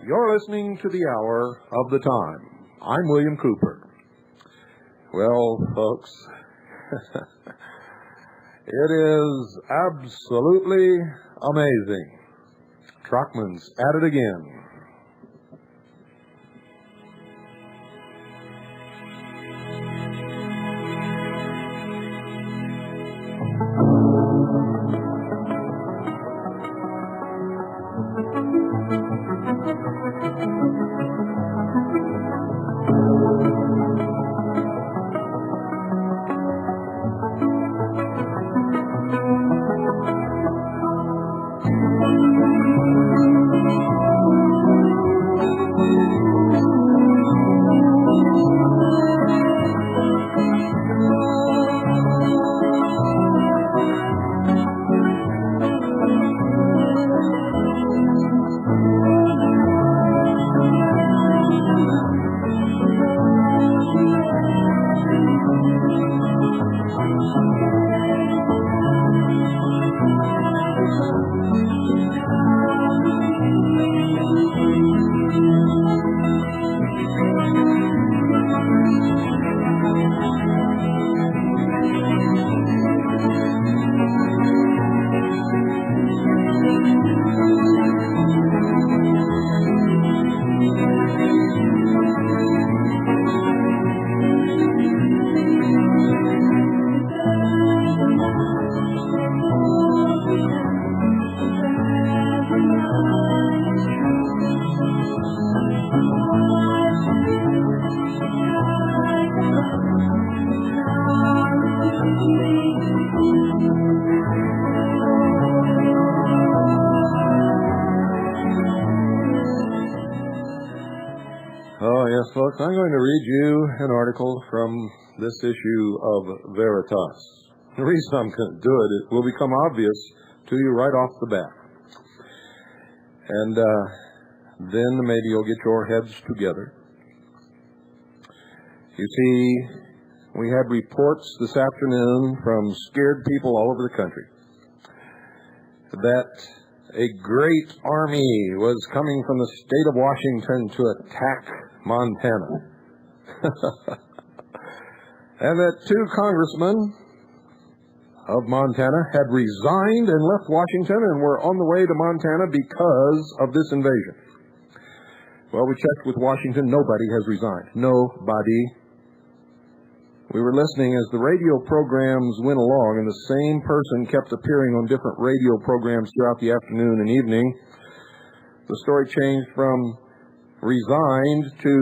You're listening to the Hour of the Time. I'm William Cooper. Well, folks, it is absolutely amazing. Trochmann's at it again. Folks, I'm going to read you an article from this issue of Veritas. The reason I'm going to do it will become obvious to you right off the bat. And then maybe you'll get your heads together. You see, we had reports this afternoon from scared people all over the country that a great army was coming from the state of Washington to attack Montana. And that 2 congressmen of Montana had resigned and left Washington and were on the way to Montana because of this invasion. Well, we checked with Washington. Nobody has resigned. Nobody. We were listening as the radio programs went along, and the same person kept appearing on different radio programs throughout the afternoon and evening. The story changed from resigned to,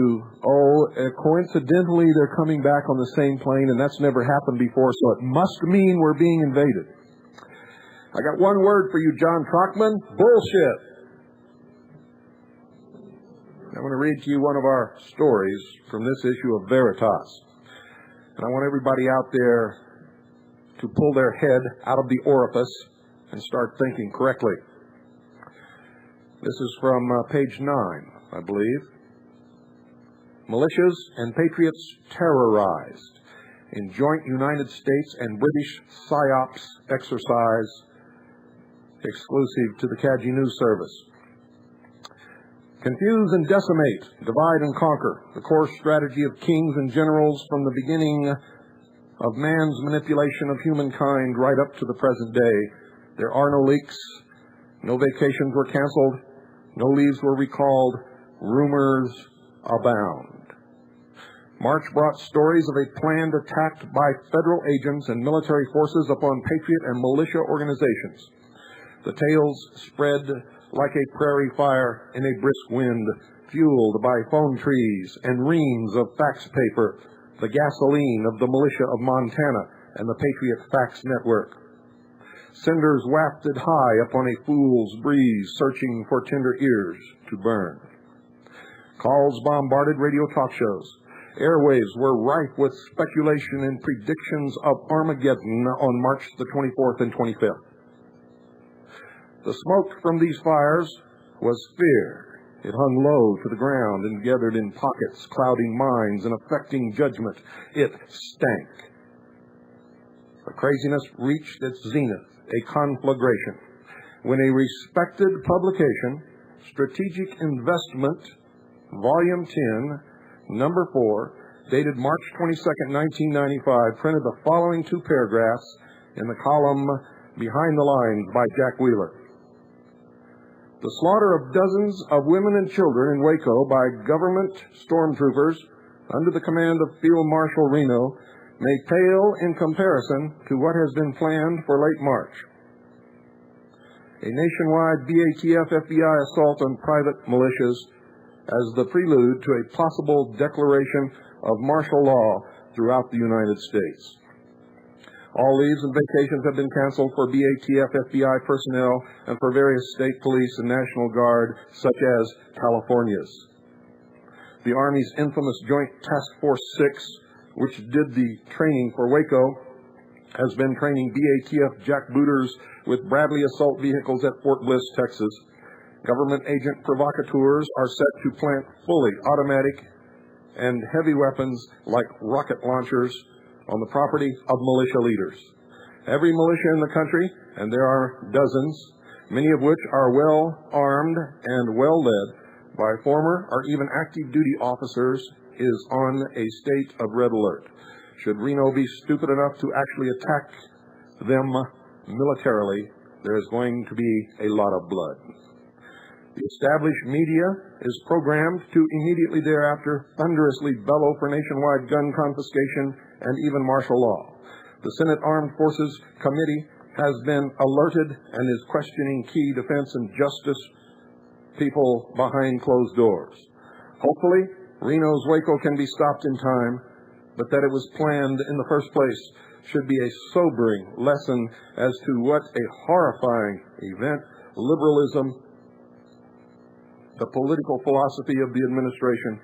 coincidentally, they're coming back on the same plane, and that's never happened before, so it must mean we're being invaded. I got one word for you, John Trochmann: bullshit. I want to read to you one of our stories from this issue of Veritas. And I want everybody out there to pull their head out of the orifice and start thinking correctly. This is from page 9. I believe. Militias and Patriots terrorized in joint United States and British PSYOPs exercise exclusive to the Kaji News Service. Confuse and decimate, divide and conquer, the core strategy of kings and generals from the beginning of man's manipulation of humankind right up to the present day. There are no leaks, no vacations were canceled, no leaves were recalled, rumors abound. March brought stories of a planned attack by federal agents and military forces upon Patriot and militia organizations. The tales spread like a prairie fire in a brisk wind, fueled by phone trees and reams of fax paper, the gasoline of the militia of Montana and the Patriot fax network. Cinders wafted high upon a fool's breeze, searching for tender ears to burn. Calls bombarded radio talk shows. Airwaves were rife with speculation and predictions of Armageddon on March the 24th and 25th. The smoke from these fires was fear. It hung low to the ground and gathered in pockets, clouding minds and affecting judgment. It stank. The craziness reached its zenith, a conflagration, when a respected publication, Strategic Investment, Volume 10, Number 4, dated March 22nd, 1995, printed the following two paragraphs in the column Behind the Lines by Jack Wheeler. The slaughter of dozens of women and children in Waco by government stormtroopers under the command of Field Marshal Reno may pale in comparison to what has been planned for late March. A nationwide BATF-FBI assault on private militias as the prelude to a possible declaration of martial law throughout the United States. All leaves and vacations have been canceled for BATF-FBI personnel and for various state police and National Guard, such as California's. The Army's infamous Joint Task Force 6, which did the training for Waco, has been training BATF jackbooters with Bradley assault vehicles at Fort Bliss, Texas. Government agent provocateurs are set to plant fully automatic and heavy weapons like rocket launchers on the property of militia leaders. Every militia in the country, and there are dozens, many of which are well armed and well led by former or even active duty officers, is on a state of red alert. Should Reno be stupid enough to actually attack them militarily, there is going to be a lot of blood. The established media is programmed to immediately thereafter thunderously bellow for nationwide gun confiscation and even martial law. The Senate Armed Forces Committee has been alerted and is questioning key defense and justice people behind closed doors. Hopefully, Reno's Waco can be stopped in time, but that it was planned in the first place should be a sobering lesson as to what a horrifying event liberalism, the political philosophy of the administration,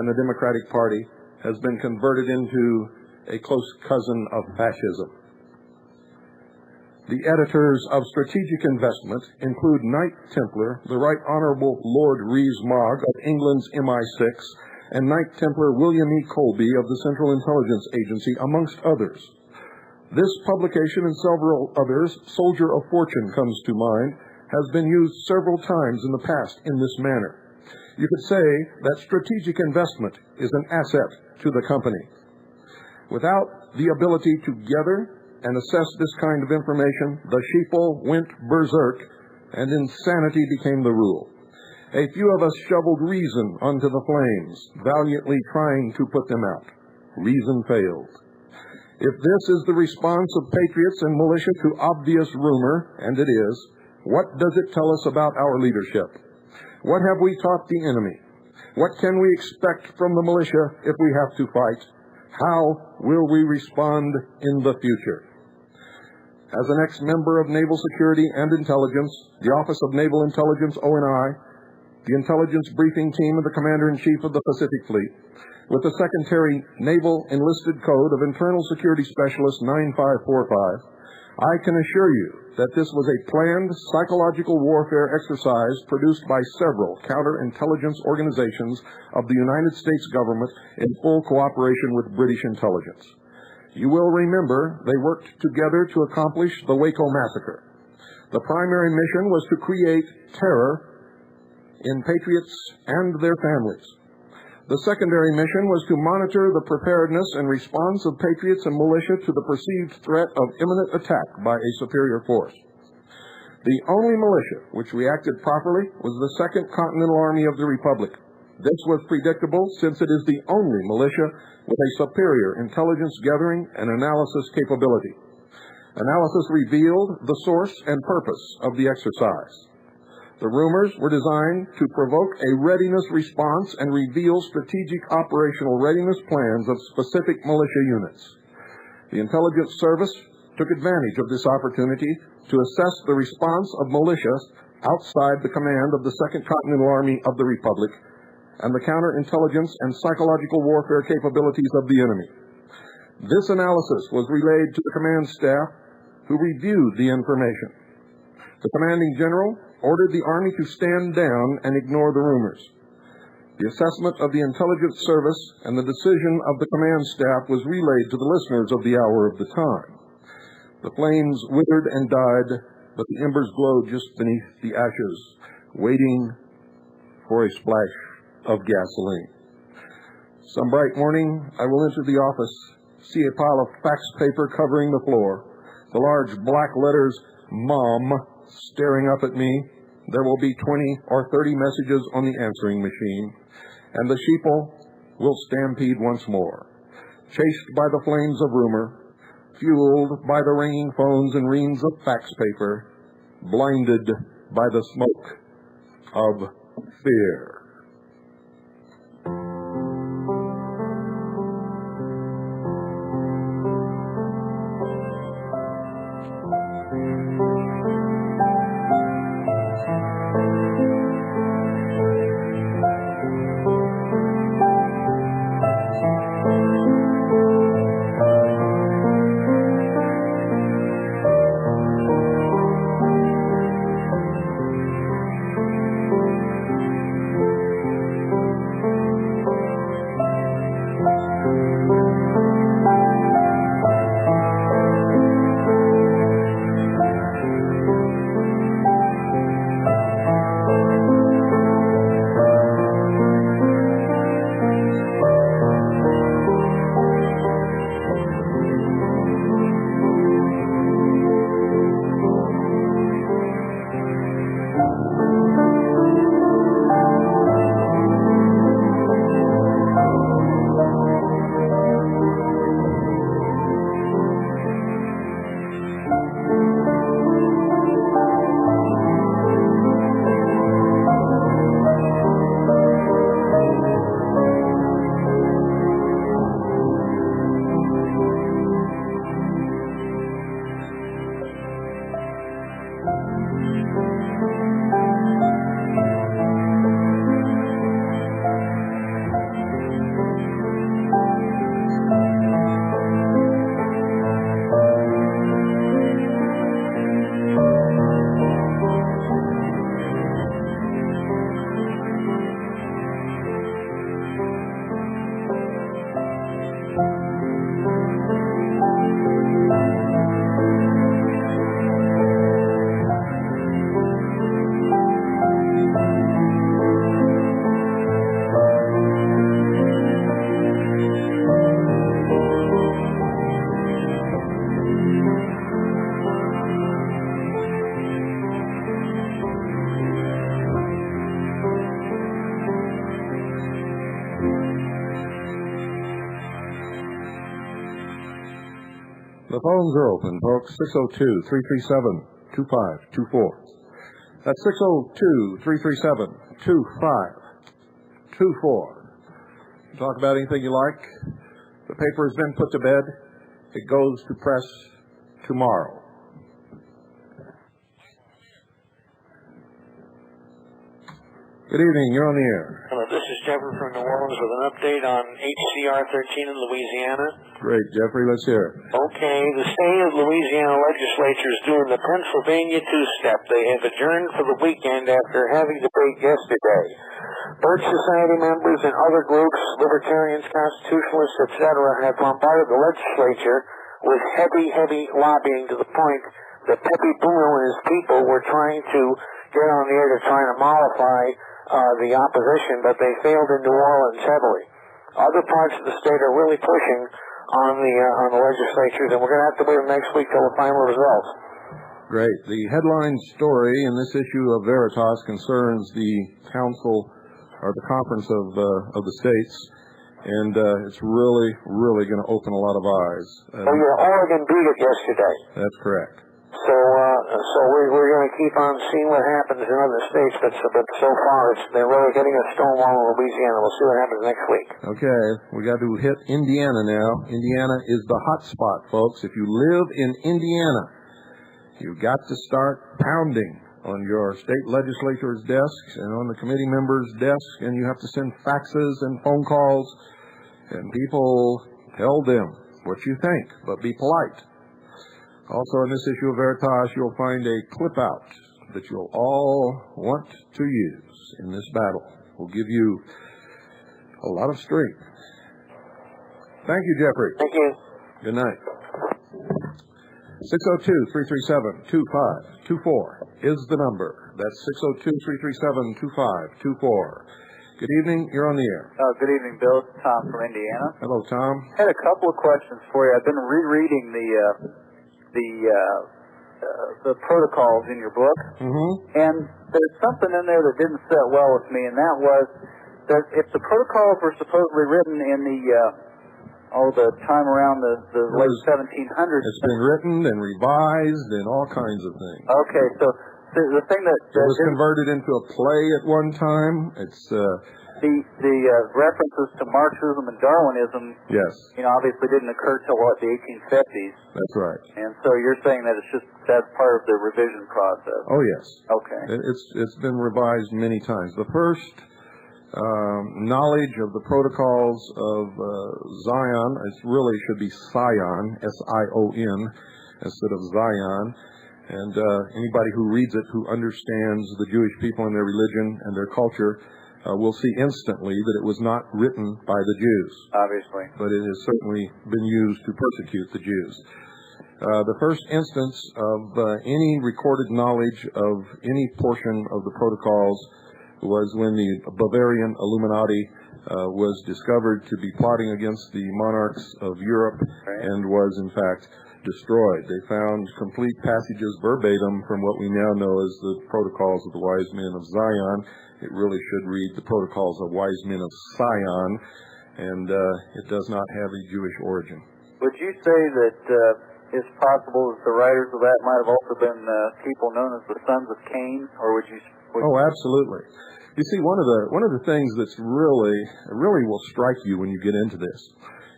and the Democratic Party has been converted into a close cousin of fascism. The editors of Strategic Investment include Knight Templar, the Right Honorable Lord Rees-Mogg of England's MI6, and Knight Templar William E. Colby of the Central Intelligence Agency, amongst others. This publication and several others, Soldier of Fortune comes to mind, has been used several times in the past in this manner. You could say that Strategic Investment is an asset to the company. Without the ability to gather and assess this kind of information, the sheeple went berserk and insanity became the rule. A few of us shoveled reason onto the flames, valiantly trying to put them out. Reason failed. If this is the response of patriots and militia to obvious rumor, and it is, what does it tell us about our leadership? What have we taught the enemy? What can we expect from the militia if we have to fight? How will we respond in the future? As an ex-member of Naval Security and Intelligence, the Office of Naval Intelligence, ONI, the intelligence briefing team of the Commander-in-Chief of the Pacific Fleet, with the Secretary Naval Enlisted Code of Internal Security Specialist 9545, I can assure you that this was a planned psychological warfare exercise produced by several counterintelligence organizations of the United States government in full cooperation with British intelligence. You will remember they worked together to accomplish the Waco massacre. The primary mission was to create terror in patriots and their families. The secondary mission was to monitor the preparedness and response of patriots and militia to the perceived threat of imminent attack by a superior force. The only militia which reacted properly was the 2nd Continental Army of the Republic, This was predictable since it is the only militia with a superior intelligence gathering and analysis capability. Analysis revealed the source and purpose of the exercise. The rumors were designed to provoke a readiness response and reveal strategic operational readiness plans of specific militia units. The intelligence service took advantage of this opportunity to assess the response of militia outside the command of the Second Continental Army of the Republic and the counterintelligence and psychological warfare capabilities of the enemy. This analysis was relayed to the command staff, who reviewed the information. The commanding general ordered the Army to stand down and ignore the rumors. The assessment of the intelligence service and the decision of the command staff was relayed to the listeners of the hour of the time. The flames withered and died, but the embers glowed just beneath the ashes, waiting for a splash of gasoline. Some bright morning, I will enter the office, see a pile of fax paper covering the floor, the large black letters, "Mom," staring up at me. There will be 20 or 30 messages on the answering machine, and the sheeple will stampede once more, chased by the flames of rumor, fueled by the ringing phones and reams of fax paper, blinded by the smoke of fear. The phones are open, folks. 602-337-2524. That's 602-337-2524. Talk about anything you like. The paper has been put to bed. It goes to press tomorrow. Good evening. You're on the air. Hello, this is Jeffrey from New Orleans with an update on HCR 13 in Louisiana. Great, Jeffrey. Let's hear. Okay, the state of Louisiana legislature is doing the Pennsylvania two-step. They have adjourned for the weekend after having debate yesterday. Birch Society members and other groups, libertarians, constitutionalists, etc., have bombarded the legislature with heavy lobbying to the point that Pepe Bruno and his people were trying to get on the air to try to mollify the opposition, but they failed in New Orleans heavily. Other parts of the state are really pushing on the legislatures, and we're going to have to wait next week till the final results. Great. The headline story in this issue of Veritas concerns the Council or the conference of the states, and it's really, really going to open a lot of eyes. Well, Oregon beat it yesterday. That's correct. So we're going to keep on seeing what happens in other states, but so far they're really hitting a stonewall in Louisiana. We'll see what happens next week. Okay, we got to hit Indiana now. Indiana is the hot spot, folks. If you live in Indiana, you've got to start pounding on your state legislature's desks and on the committee members' desks, and you have to send faxes and phone calls, and people tell them what you think, but be polite. Also, in this issue of Veritas, you'll find a clip-out that you'll all want to use in this battle. Will give you a lot of strength. Thank you, Jeffrey. Thank you. Good night. 602-337-2524 is the number. That's 602-337-2524. Good evening. You're on the air. Good evening, Bill. It's Tom from Indiana. Hello, Tom. I had a couple of questions for you. I've been rereading the protocols in your book, and there's something in there that didn't sit well with me, and that was that if the protocols were supposedly written in the time around the late 1700s, it's been written and revised and all kinds of things. Okay, so the thing that it was converted into a play at one time. It's the references to Marxism and Darwinism, yes, obviously didn't occur till the 1850s. That's right. And so you're saying that that's part of the revision process. Oh yes. Okay. It's been revised many times. The first knowledge of the protocols of Zion, it really should be Sion, S-I-O-N, instead of Zion. And anybody who reads it, who understands the Jewish people and their religion and their culture, will see instantly that it was not written by the Jews. Obviously. But it has certainly been used to persecute the Jews. The first instance of any recorded knowledge of any portion of the protocols was when the Bavarian Illuminati was discovered to be plotting against the monarchs of Europe and was, in fact, destroyed. They found complete passages verbatim from what we now know as the Protocols of the Wise Men of Zion. It really should read the Protocols of Wise Men of Sion, and it does not have a Jewish origin. Would you say that it's possible that the writers of that might have also been people known as the sons of Cain, or would you? Oh, absolutely. You see, one of the things that's really will strike you when you get into this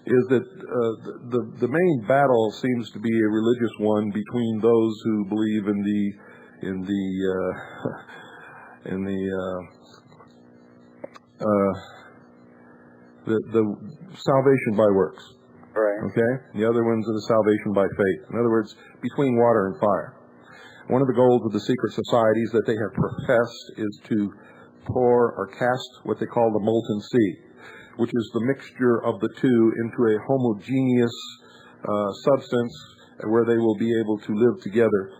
is that the main battle seems to be a religious one between those who believe in the salvation by works. Right. Okay? The other ones are the salvation by faith. In other words, between water and fire. One of the goals of the secret societies that they have professed is to pour or cast what they call the molten sea, which is the mixture of the two into a homogeneous substance where they will be able to live together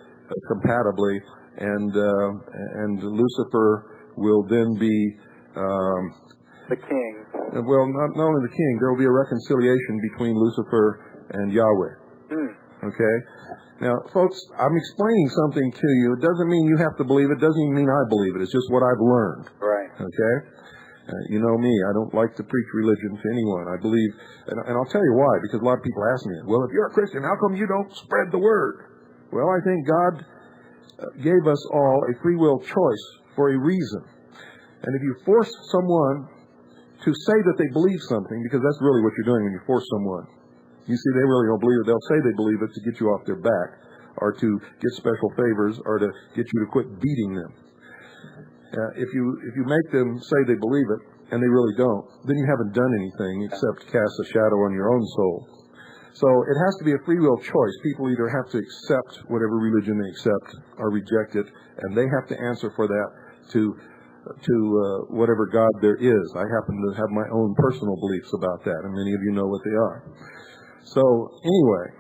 compatibly, and Lucifer will then be the king. Well, not only the king, there will be a reconciliation between Lucifer and Yahweh. Okay? Now, folks, I'm explaining something to you. It doesn't mean you have to believe it. It doesn't even mean I believe it. It's just what I've learned. Right. Okay? You know me. I don't like to preach religion to anyone. I believe, and I'll tell you why, because a lot of people ask me, well, if you're a Christian, how come you don't spread the word? Well, I think God gave us all a free will choice for a reason. And if you force someone to say that they believe something, because that's really what you're doing when you force someone. You see, they really don't believe it. They'll say they believe it to get you off their back, or to get special favors, or to get you to quit beating them. If you make them say they believe it, and they really don't, then you haven't done anything except cast a shadow on your own soul. So it has to be a free will choice. People either have to accept whatever religion they accept or reject it, and they have to answer for that to whatever God there is. I happen to have my own personal beliefs about that, and many of you know what they are. So anyway,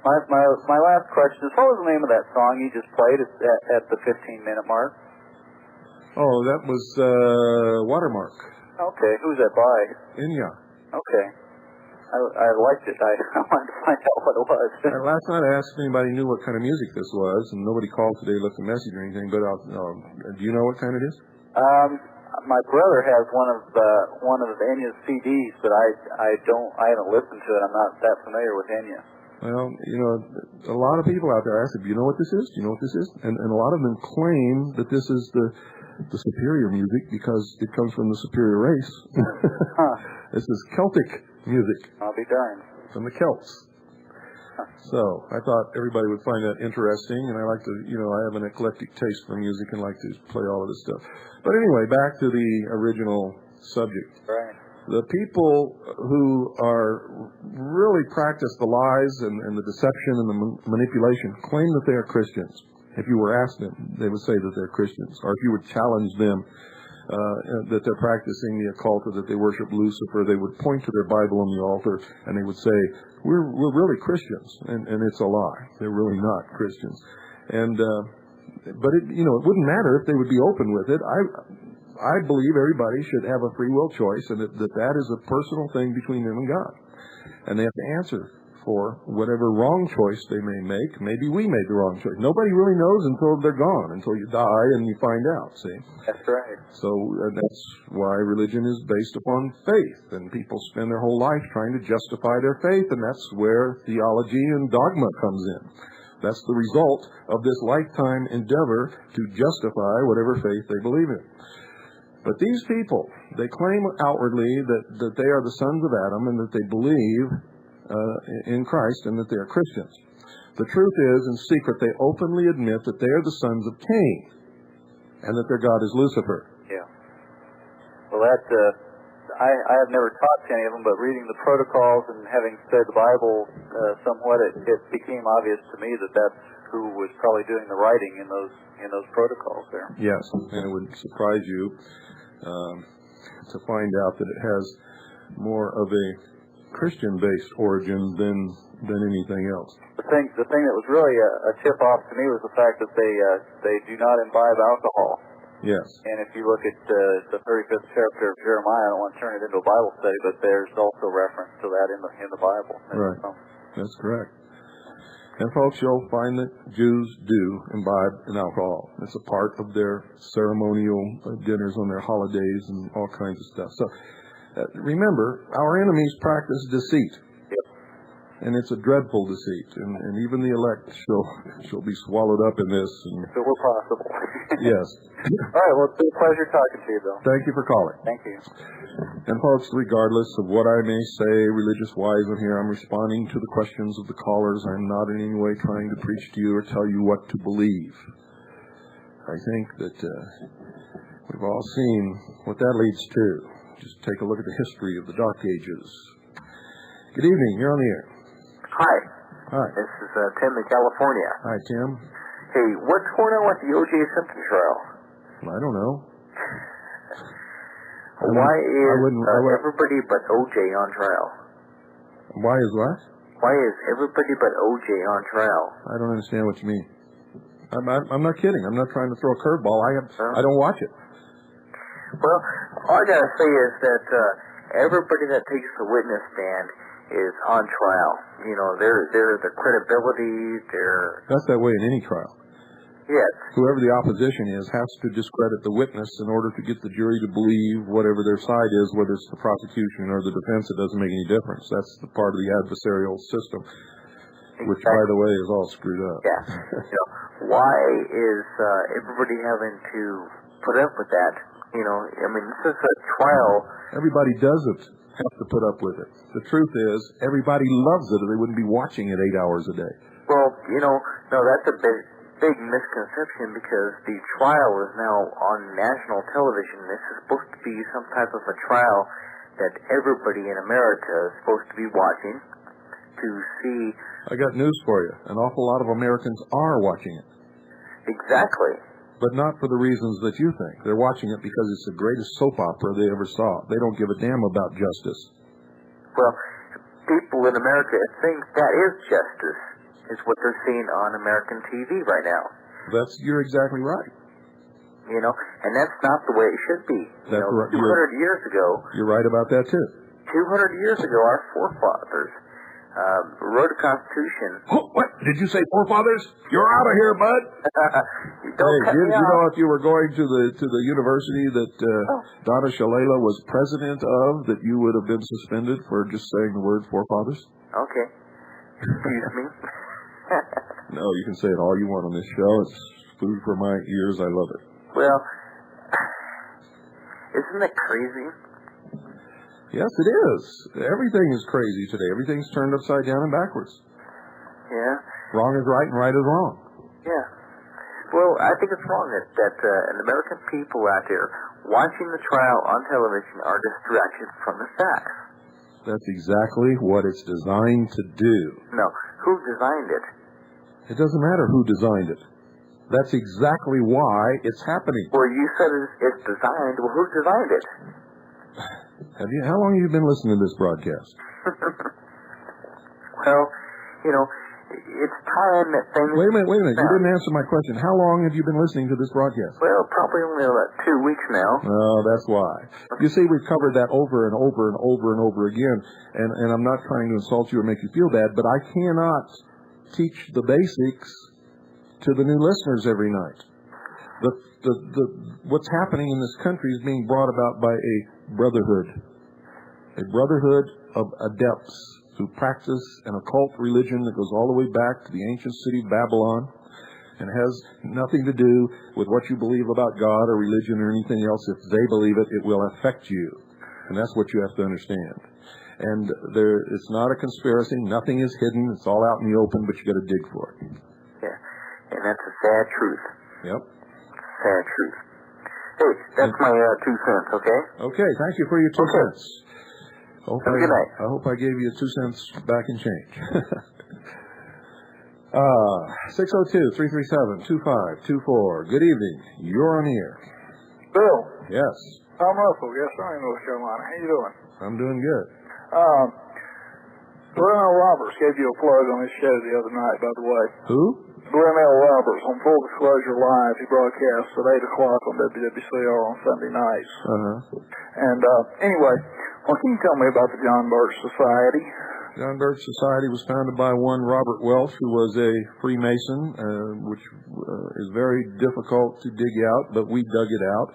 my last question is, what was the name of that song you just played at the 15-minute mark? Oh, that was Watermark. Okay, who's that by? Inya. Okay. I liked it. I wanted to find out what it was. Last night I asked if anybody knew what kind of music this was, and nobody called today, left a message or anything, but do you know what kind it is? my brother has one of Enya's CDs, but I haven't listened to it. I'm not that familiar with Enya. Well, a lot of people out there ask, "Do you know what this is? Do you know what this is?" And a lot of them claim that this is the superior music because it comes from the superior race. This is Celtic music. I'll be darned. From the Celts. So I thought everybody would find that interesting, and I like to, I have an eclectic taste for music and like to play all of this stuff. But anyway, back to the original subject. Right. The people who are really practice the lies and the deception and the manipulation claim that they are Christians. If you were asked them, they would say that they're Christians. Or if you would challenge them that they're practicing the occult or that they worship Lucifer, they would point to their Bible on the altar and they would say, we're really Christians. And it's a lie. They're really not Christians. But it wouldn't matter if they would be open with it. I believe everybody should have a free will choice, and that is a personal thing between them and God. And they have to answer for whatever wrong choice they may make. Maybe we made the wrong choice. Nobody really knows until they're gone, until you die and you find out, see? That's right. So that's why religion is based upon faith, and people spend their whole life trying to justify their faith, and that's where theology and dogma comes in. That's the result of this lifetime endeavor to justify whatever faith they believe in. But these people, they claim outwardly that they are the sons of Adam and that they believe in Christ and that they are Christians. The truth is, in secret, they openly admit that they are the sons of Cain and that their God is Lucifer. Yeah. Well, I have never taught to any of them, but reading the protocols and having studied the Bible somewhat, it became obvious to me that that's who was probably doing the writing in those protocols there. Yes, and it would surprise you to find out that it has more of a Christian-based origin than anything else. The thing that was really a tip-off to me was the fact that they do not imbibe alcohol. Yes. And if you look at the 35th chapter of Jeremiah, I don't want to turn it into a Bible study, but there's also reference to that in the Bible. Right. That's correct. And folks, you'll find that Jews do imbibe in alcohol. It's a part of their ceremonial dinners on their holidays and all kinds of stuff. So remember, our enemies practice deceit. Yep. And it's a dreadful deceit. And even the elect shall be swallowed up in this. If it were possible. Yes. All right, well, it's been a pleasure talking to you, Bill. Thank you for calling. Thank you. And folks, regardless of what I may say religious-wise in here, I'm responding to the questions of the callers. I'm not in any way trying to preach to you or tell you what to believe. I think that we've all seen what that leads to. Just take a look at the history of the Dark Ages. Good evening. You're on the air. Hi. Hi. This is Tim in California. Hi, Tim. Hey, what's going on with the O.J. Simpson trial? I don't know. Why is everybody but O.J. on trial? Why is what? Why is everybody but O.J. on trial? I don't understand what you mean. I'm not kidding. I'm not trying to throw a curveball. I don't watch it. Well, all I gotta say is that everybody that takes the witness stand is on trial. They're the credibility. That's that way in any trial. Yes. Whoever the opposition is has to discredit the witness in order to get the jury to believe whatever their side is, whether it's the prosecution or the defense. It doesn't make any difference. That's the part of the adversarial system, which, by the way, is all screwed up. Yeah. Why is everybody having to put up with that? This is a trial. Everybody doesn't have to put up with it. The truth is, everybody loves it, or they wouldn't be watching it 8 hours a day. Well, no, that's a big misconception, because the trial is now on national television. This is supposed to be some type of a trial that everybody in America is supposed to be watching to see. I got news for you. An awful lot of Americans are watching it. Exactly. But not for the reasons that you think. They're watching it because it's the greatest soap opera they ever saw. They don't give a damn about justice. Well, people in America think that is justice, is what they're seeing on American TV right now. You're exactly right. And that's not the way it should be. 200 years ago. You're right about that, too. 200 years ago, our forefathers wrote a constitution. Oh, what? Did you say forefathers? You're out of here, bud. Did you know if you were going to the university that Donna Shalala was president of, that you would have been suspended for just saying the word forefathers? Okay. Excuse me. No, you can say it all you want on this show. It's food for my ears. I love it. Well, isn't it crazy? Yes, it is. Everything is crazy today. Everything's turned upside down and backwards. Yeah. Wrong is right and right is wrong. Yeah. Well, I think it's wrong that an American people out there watching the trial on television are distracted from the facts. That's exactly what it's designed to do. No. Who designed it? It doesn't matter who designed it. That's exactly why it's happening. Well, you said it's designed. Well, who designed it? How long have you been listening to this broadcast? Well, it's time that things... Wait a minute. You didn't answer my question. How long have you been listening to this broadcast? Well, probably only about 2 weeks now. Oh, that's why. You see, we've covered that over and over and over and over again, and I'm not trying to insult you or make you feel bad, but I cannot teach the basics to the new listeners every night. What's happening in this country is being brought about by a brotherhood of adepts who practice an occult religion that goes all the way back to the ancient city of Babylon and has nothing to do with what you believe about God or religion or anything else. If they believe it, it will affect you. And that's what you have to understand. And it's not a conspiracy. Nothing is hidden. It's all out in the open, but you got to dig for it. Yeah, and that's a sad truth. Yep. Sad truth. Hey, that's my 2 cents, okay? Okay, thank you for your 2 cents. Have a good night. I hope I gave you 2 cents back in change. 602-337-2524. Good evening. You're on the air. Bill. Yes. I'm Russell. Yes, I'm in North Carolina. How you doing? I'm doing good. Glenn L. Roberts gave you a plug on his show the other night, by the way. Who? Glenn L. Roberts on Full Disclosure Live. He broadcasts at 8 o'clock on WWCR on Sunday nights. And anyway, what can you tell me about the John Birch Society? John Birch Society was founded by one Robert Welch, who was a Freemason, which is very difficult to dig out, but we dug it out.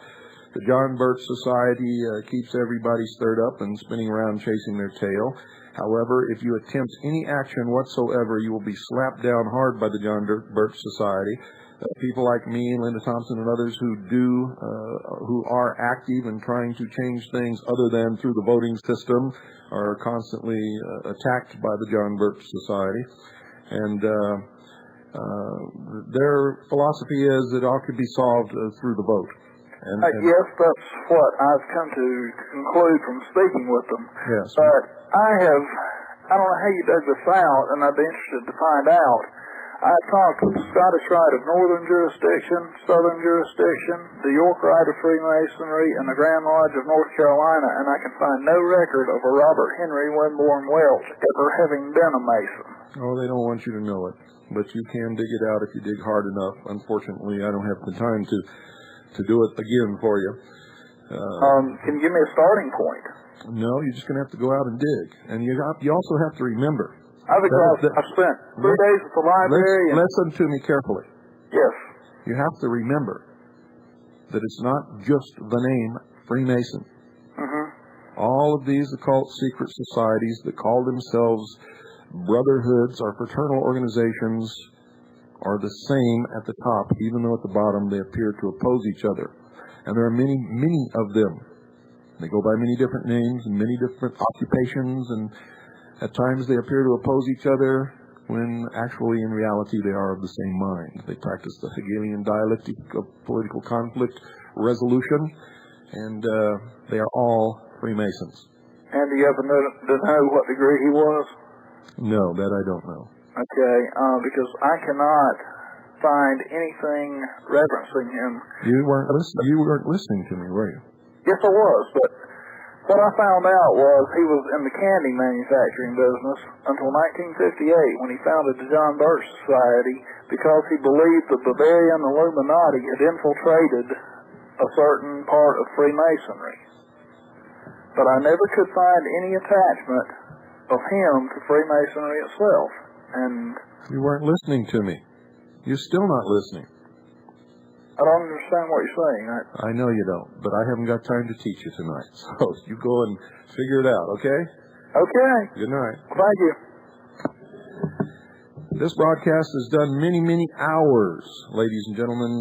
The John Birch Society keeps everybody stirred up and spinning around chasing their tail. However, if you attempt any action whatsoever, you will be slapped down hard by the John Birch Society. People like me, Linda Thompson, and others who are active and trying to change things other than through the voting system are constantly attacked by the John Birch Society. And their philosophy is that all could be solved through the vote. Yes, that's what I've come to conclude from speaking with them. Yes. But I don't know how you dug this out, and I'd be interested to find out. I talked with the Scottish Rite of Northern Jurisdiction, Southern Jurisdiction, the York Rite of Freemasonry, and the Grand Lodge of North Carolina, and I can find no record of a Robert Henry Winborn Welch ever having been a Mason. Oh, they don't want you to know it, but you can dig it out if you dig hard enough. Unfortunately, I don't have the time to do it again for you. Can you give me a starting point? No, you're just going to have to go out and dig. And you also have to remember. I've spent 3 days at the library. Listen to me carefully. Yes. You have to remember that it's not just the name Freemason. All of these occult secret societies that call themselves brotherhoods or fraternal organizations are the same at the top, even though at the bottom they appear to oppose each other. And there are many, many of them. They go by many different names and many different occupations, and at times they appear to oppose each other when actually in reality they are of the same mind. They practice the Hegelian dialectic of political conflict resolution, and they are all Freemasons. And do you ever know what degree he was? No, that I don't know. Okay, because I cannot find anything referencing him. You weren't listening to me, were you? Yes, I was, but what I found out was he was in the candy manufacturing business until 1958 when he founded the John Birch Society because he believed the Bavarian Illuminati had infiltrated a certain part of Freemasonry. But I never could find any attachment of him to Freemasonry itself. And You weren't listening to me. You're still not listening. I don't understand what you're saying. I know you don't, but I haven't got time to teach you tonight. So you go and figure it out, okay? Okay. Good night. Thank you. This broadcast has done many, many hours, ladies and gentlemen,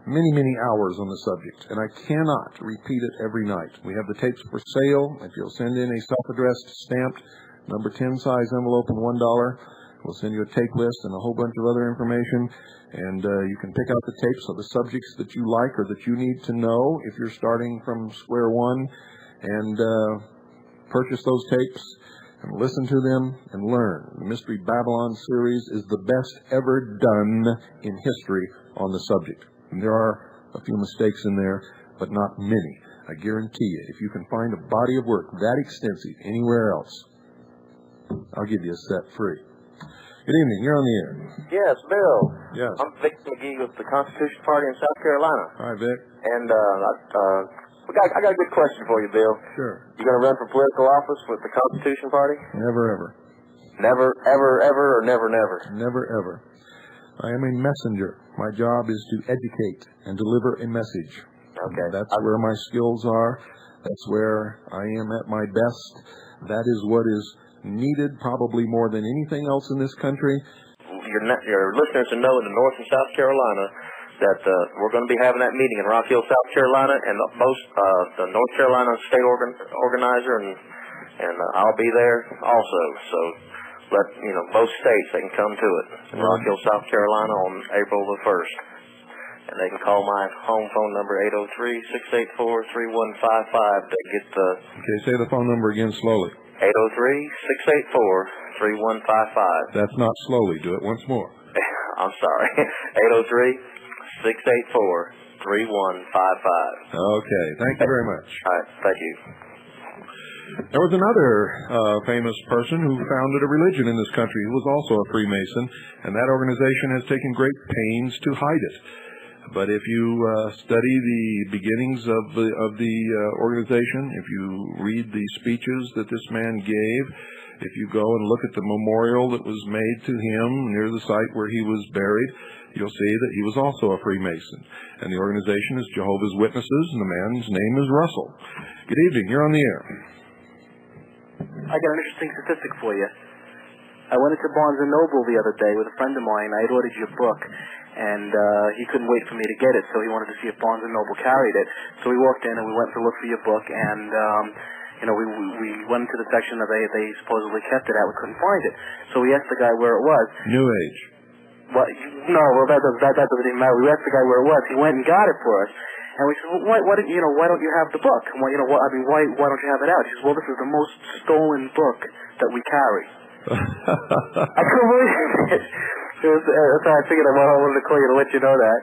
many, many hours on the subject, and I cannot repeat it every night. We have the tapes for sale. If you'll send in a self-addressed stamped number 10 size envelope and $1, we'll send you a tape list and a whole bunch of other information, and you can pick out the tapes of the subjects that you like or that you need to know if you're starting from square one, and purchase those tapes and listen to them and learn. The Mystery Babylon series is the best ever done in history on the subject. And there are a few mistakes in there, but not many. I guarantee you, if you can find a body of work that extensive anywhere else, I'll give you a set free. Good evening. You're on the air. Yes, Bill. Yes. I'm Vic McGee with the Constitution Party in South Carolina. Hi, Vic. And I got a good question for you, Bill. Sure. You going to run for political office with the Constitution Party? Never, ever. Never, ever, ever, or never, never? Never, ever. I am a messenger. My job is to educate and deliver a message. Okay. That's where my skills are. That's where I am at my best. That is what is needed probably more than anything else in this country. Your listeners to know in the North and South Carolina that we're going to be having that meeting in Rock Hill, South Carolina, and the North Carolina state organizer and I'll be there also. So let both states, they can come to it in Rock Hill, South Carolina on April the 1st. And they can call my home phone number 803-684-3155 to get the... Okay, say the phone number again slowly. 803-684-3155. That's not slowly. Do it once more. I'm sorry. 803-684-3155. Okay, thank you very much. All right, thank you. There was another famous person who founded a religion in this country who was also a Freemason, and that organization has taken great pains to hide it. But if you study the beginnings of the organization, if you read the speeches that this man gave, if you go and look at the memorial that was made to him near the site where he was buried, you'll see that he was also a Freemason. And the organization is Jehovah's Witnesses, and the man's name is Russell. Good evening. You're on the air. I got an interesting statistic for you. I went into Barnes & Noble the other day with a friend of mine. I had ordered your book, and he couldn't wait for me to get it, so he wanted to see if Barnes & Noble carried it. So we walked in, and we went to look for your book, and we went into the section that they supposedly kept it at. We couldn't find it. So we asked the guy where it was. New Age. Well, no, that doesn't even matter. We asked the guy where it was. He went and got it for us. And we said, well, why don't you have the book? Well, why don't you have it out? He says, well, this is the most stolen book that we carry. I couldn't believe it. So I figured I wanted to call you to let you know that.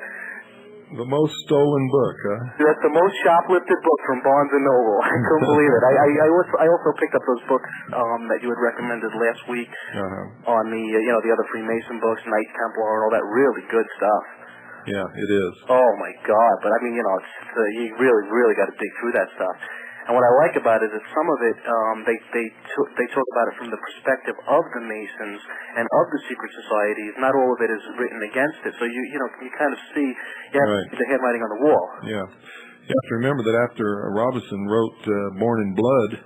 The most stolen book, huh? That's the most shoplifted book from Barnes & Noble. I couldn't believe it. I also picked up those books that you had recommended last week on the other Freemason books, Knight Templar, and all that really good stuff. Yeah, it is. Oh my God! But I mean, you really got to dig through that stuff. And what I like about it is some of it, they talk about it from the perspective of the Masons and of the secret societies. Not all of it is written against it. So you kind of see the handwriting on the wall. Yeah. You have to remember that after Robinson wrote Born in Blood,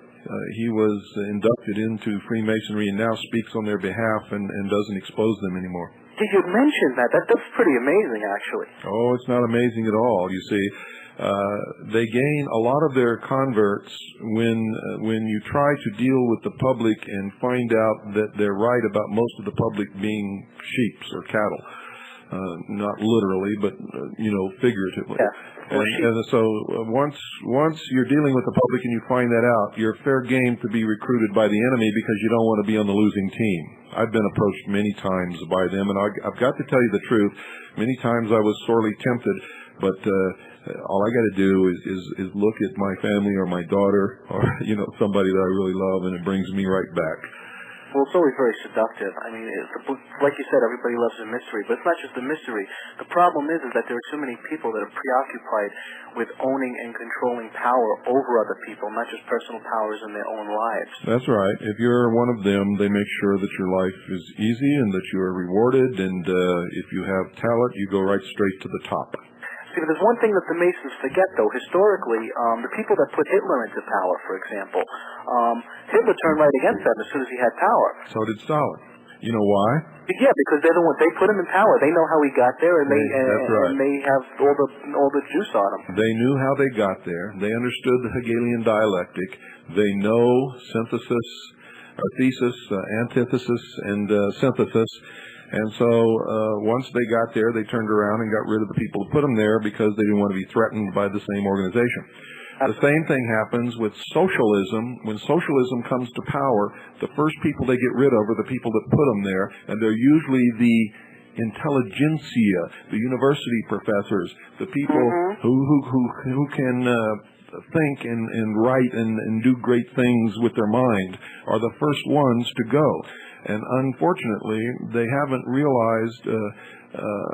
he was inducted into Freemasonry and now speaks on their behalf and doesn't expose them anymore. Did you mention that? That's pretty amazing, actually. Oh, it's not amazing at all. You see, they gain a lot of their converts when you try to deal with the public and find out that they're right about most of the public being sheep or cattle. Not literally, but figuratively. Yeah. And so once you're dealing with the public and you find that out, you're fair game to be recruited by the enemy because you don't want to be on the losing team. I've been approached many times by them, and I've got to tell you the truth. Many times I was sorely tempted, but all I got to do is look at my family or my daughter or somebody that I really love, and it brings me right back. Well, it's always very seductive. I mean, like you said, everybody loves a mystery, but it's not just the mystery. The problem is that there are too many people that are preoccupied with owning and controlling power over other people, not just personal powers in their own lives. That's right. If you're one of them, they make sure that your life is easy and that you are rewarded, and if you have talent, you go right straight to the top. See, but there's one thing that the Masons forget, though. Historically, the people that put Hitler into power, for example, Hitler turned right against them as soon as he had power. So did Stalin. You know why? Yeah, because they're the ones. They put him in power. They know how he got there, and they have all the juice on him. They knew how they got there. They understood the Hegelian dialectic. They know synthesis, thesis, antithesis, and synthesis. And so once they got there, they turned around and got rid of the people who put them there because they didn't want to be threatened by the same organization. The same thing happens with socialism. When socialism comes to power, the first people they get rid of are the people that put them there, and they're usually the intelligentsia, the university professors, the people who can think and write and do great things with their mind are the first ones to go. And unfortunately, they haven't realized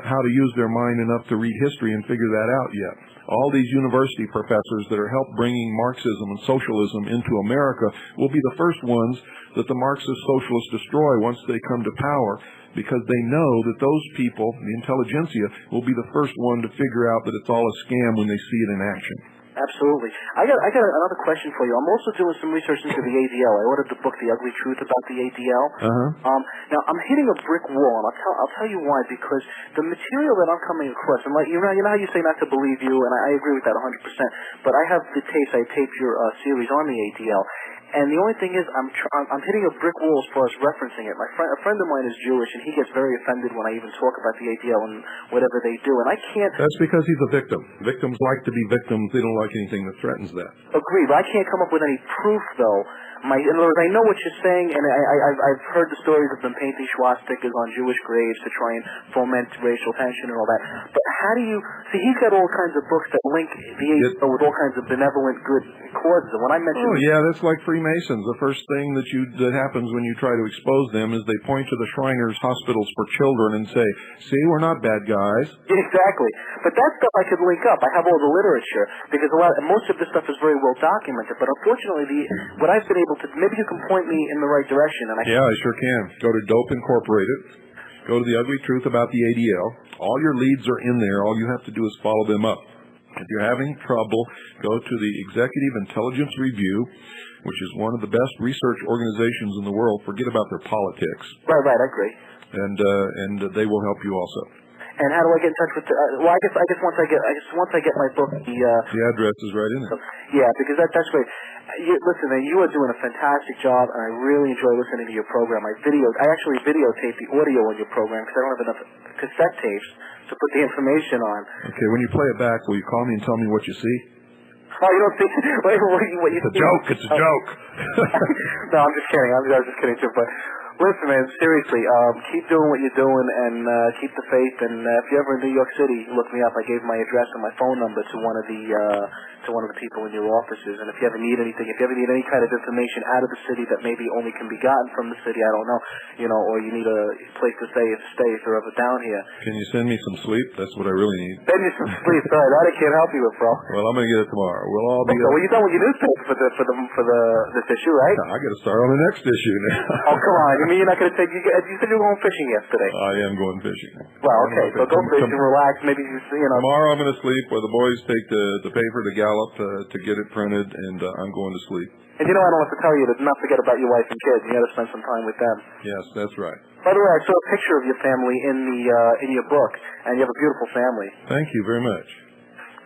how to use their mind enough to read history and figure that out yet. All these university professors that are helping bringing Marxism and socialism into America will be the first ones that the Marxist socialists destroy once they come to power, because they know that those people, the intelligentsia, will be the first one to figure out that it's all a scam when they see it in action. Absolutely. I got another question for you. I'm also doing some research into the ADL. I ordered the book, The Ugly Truth About the ADL. Now I'm hitting a brick wall, and I'll tell you why. Because the material that I'm coming across, and like you know how you say not to believe you, and I agree with that 100%. But I have the tapes. I taped your series on the ADL. And the only thing is, I'm hitting a brick wall as far as referencing it. A friend of mine is Jewish, and he gets very offended when I even talk about the ADL and whatever they do. And I can't. That's because he's a victim. Victims like to be victims. They don't like anything that threatens that. Agreed. But I can't come up with any proof, though. In other words, I know what you're saying, and I've heard the stories of them painting swastikas on Jewish graves to try and foment racial tension and all that. But how do you see? He's got all kinds of books that link the ADL with all kinds of benevolent, good causes. And when I mentioned, that's like Freemasons. The first thing that happens when you try to expose them is they point to the Shriners Hospitals for Children and say, "See, we're not bad guys." Exactly. But that stuff I could link up. I have all the literature because most of this stuff is very well documented. But unfortunately, what I've been able to, maybe you can point me in the right direction. And I sure can. Go to Dope Incorporated. Go to The Ugly Truth About the ADL. All your leads are in there. All you have to do is follow them up. If you're having trouble, go to the Executive Intelligence Review, which is one of the best research organizations in the world. Forget about their politics. Right, I agree. And they will help you also. And how do I get in touch with? I guess once I get my book, the address is right in there. Yeah, because that's great. Listen, man, you are doing a fantastic job, and I really enjoy listening to your program. I actually videotaped the audio on your program because I don't have enough cassette tapes to put the information on. Okay, when you play it back, will you call me and tell me what you see? Oh, you don't think? What you it's a joke. It's a joke. No, I'm just kidding. I was just kidding too. But listen, man, seriously, keep doing what you're doing and keep the faith. And if you're ever in New York City, look me up. I gave my address and my phone number to one of the people in your offices. And if you ever need anything, if you ever need any kind of information out of the city that maybe only can be gotten from the city, I don't know, or you need a place to stay if you're ever down here. Can you send me some sleep? That's what I really need. Send me some sleep. Sorry, that I can't help you with, bro. Well, I'm gonna get it tomorrow. We'll all be. Well, you done with your newspaper for this issue, right? I got to start on the next issue now. Oh, come on! You mean you're not going to take? You said you were going fishing yesterday. I am going fishing. Well, okay, so go fishing, relax. Maybe Tomorrow I'm going to sleep, while the boys take the paper to Gallup to get it printed, and I'm going to sleep. And I don't have to tell you to not forget about your wife and kids. You got to spend some time with them. Yes, that's right. By the way, I saw a picture of your family in your book, and you have a beautiful family. Thank you very much.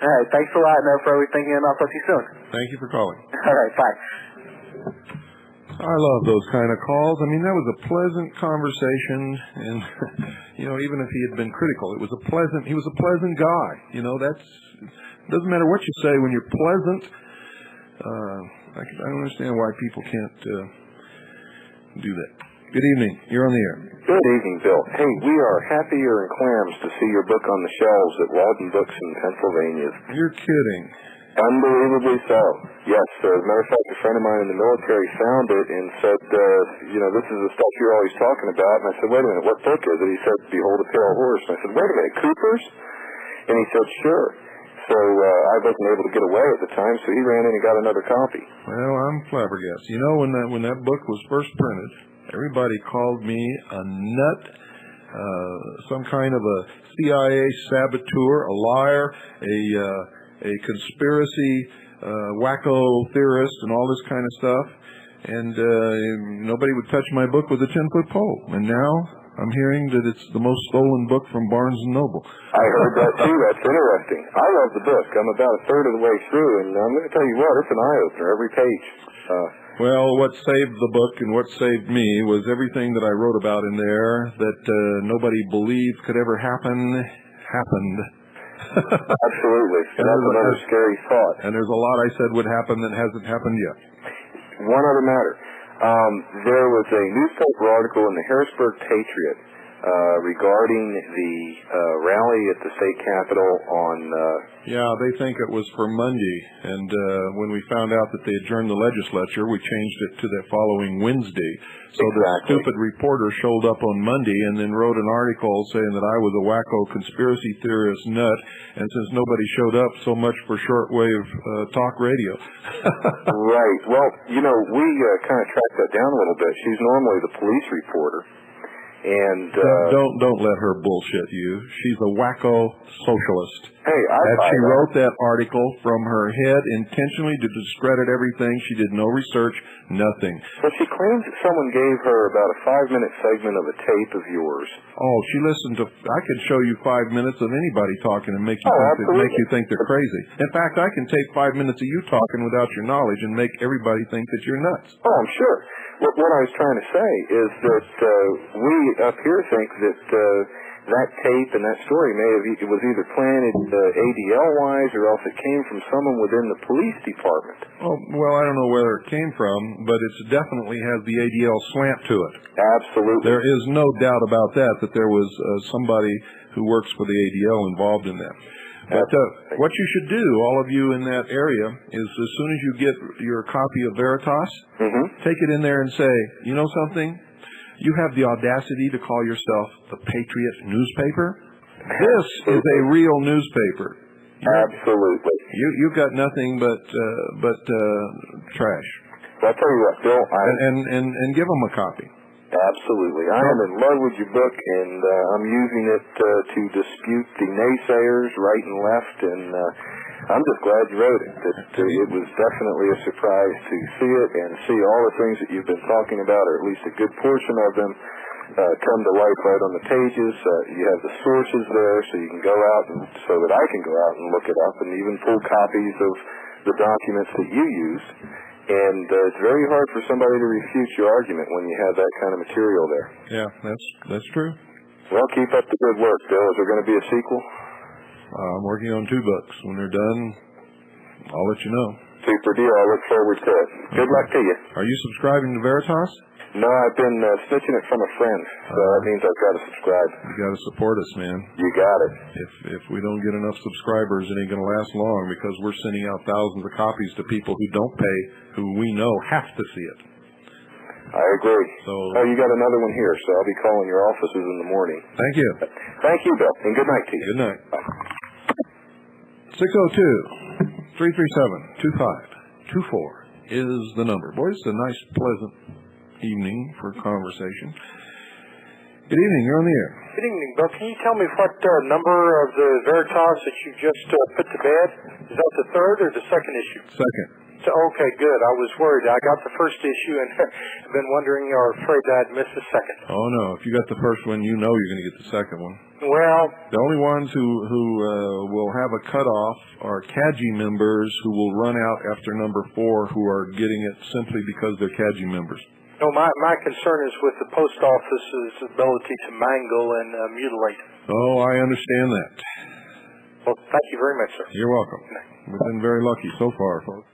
All right, thanks a lot for everything, and I'll talk to you soon. Thank you for calling. All right, bye. I love those kind of calls. I mean, that was a pleasant conversation, and even if he had been critical, he was a pleasant guy. It doesn't matter what you say when you're pleasant. I don't understand why people can't do that. Good evening. You're on the air. Good evening, Bill. Hey, we are happier in clams to see your book on the shelves at Walden Books in Pennsylvania. You're kidding. Unbelievably so. Yes. As a matter of fact, a friend of mine in the military found it and said, this is the stuff you're always talking about. And I said, wait a minute, what book is it? He said, Behold a Pale Horse. And I said, wait a minute, Cooper's? And he said, sure. So I wasn't able to get away at the time, so he ran in and got another copy. Well, I'm flabbergasted. You know, when that book was first printed, everybody called me a nut, some kind of a CIA saboteur, a liar, a conspiracy wacko theorist, and all this kind of stuff. And nobody would touch my book with a 10-foot pole. And now I'm hearing that it's the most stolen book from Barnes & Noble. I heard that, too. That's interesting. I love the book. I'm about a third of the way through, and I'm going to tell you what, it's an eye-opener every page. Well, what saved the book and what saved me was everything that I wrote about in there that nobody believed could ever happen, happened. Absolutely. And that's another scary thought. And there's a lot I said would happen that hasn't happened yet. One other matter. There was a newspaper article in the Harrisburg Patriot regarding the rally at the state capitol on... Yeah, they think it was for Monday, and when we found out that they adjourned the legislature, we changed it to the following Wednesday. So the stupid reporter showed up on Monday and then wrote an article saying that I was a wacko conspiracy theorist nut, and since nobody showed up, so much for shortwave talk radio. Right. Well, we kind of tracked that down a little bit. She's normally the police reporter. And don't let her bullshit you. She's a wacko socialist. Hey, she wrote that article from her head intentionally to discredit everything. She did no research, nothing. Well, she claims that someone gave her about a 5-minute segment of a tape of yours. Oh, she listened to. I could show you 5 minutes of anybody talking and make you think they're crazy. In fact, I can take 5 minutes of you talking without your knowledge and make everybody think that you're nuts. Oh, I'm sure. What I was trying to say is that we up here think that that tape and that story was either planted ADL-wise or else it came from someone within the police department. Oh, well, I don't know where it came from, but it definitely has the ADL slant to it. Absolutely. There is no doubt about that there was somebody who works for the ADL involved in that. But what you should do, all of you in that area, is as soon as you get your copy of Veritas, take it in there and say, you know something? You have the audacity to call yourself the Patriot newspaper? This is a real newspaper. Absolutely. You've got nothing but trash. Well, I'll tell you what, Bill. And give them a copy. Absolutely. I am in love with your book, and I'm using it to dispute the naysayers right and left, and I'm just glad you wrote it. It was definitely a surprise to see it and see all the things that you've been talking about, or at least a good portion of them, come to life right on the pages. You have the sources there, so you can go out and so that I can go out and look it up and even pull copies of the documents that you used. And it's very hard for somebody to refute your argument when you have that kind of material there. Yeah, that's true. Well, keep up the good work, Bill. Is there going to be a sequel? I'm working on 2 books. When they're done, I'll let you know. Super deal. I look forward to it. Good luck to you. Are you subscribing to Veritas? No, I've been snitching it from a friend, so that means I've got to subscribe. You got to support us, man. You got it. If we don't get enough subscribers, it ain't going to last long because we're sending out thousands of copies to people who don't pay, who we know have to see it. I agree. So, you got another one here, so I'll be calling your offices in the morning. Thank you. Thank you, Bill, and good night to you. Good night. Bye. 602-337-2524 is the number. Boy, it's a nice, pleasant evening for conversation. Good evening. You're on the air. Good evening, Bill. Can you tell me what number of the Veritas that you just put to bed? Is that the 3rd or the 2nd issue? 2nd. Okay, good. I was worried. I got the 1st issue and I've been wondering or afraid that I'd missed the 2nd. Oh, no. If you got the 1st one, you know you're going to get the 2nd one. Well, the only ones who will have a cutoff are CAGI members who will run out after number 4 who are getting it simply because they're CAGI members. No, my concern is with the post office's ability to mangle and mutilate. Oh, I understand that. Well, thank you very much, sir. You're welcome. We've been very lucky so far, folks.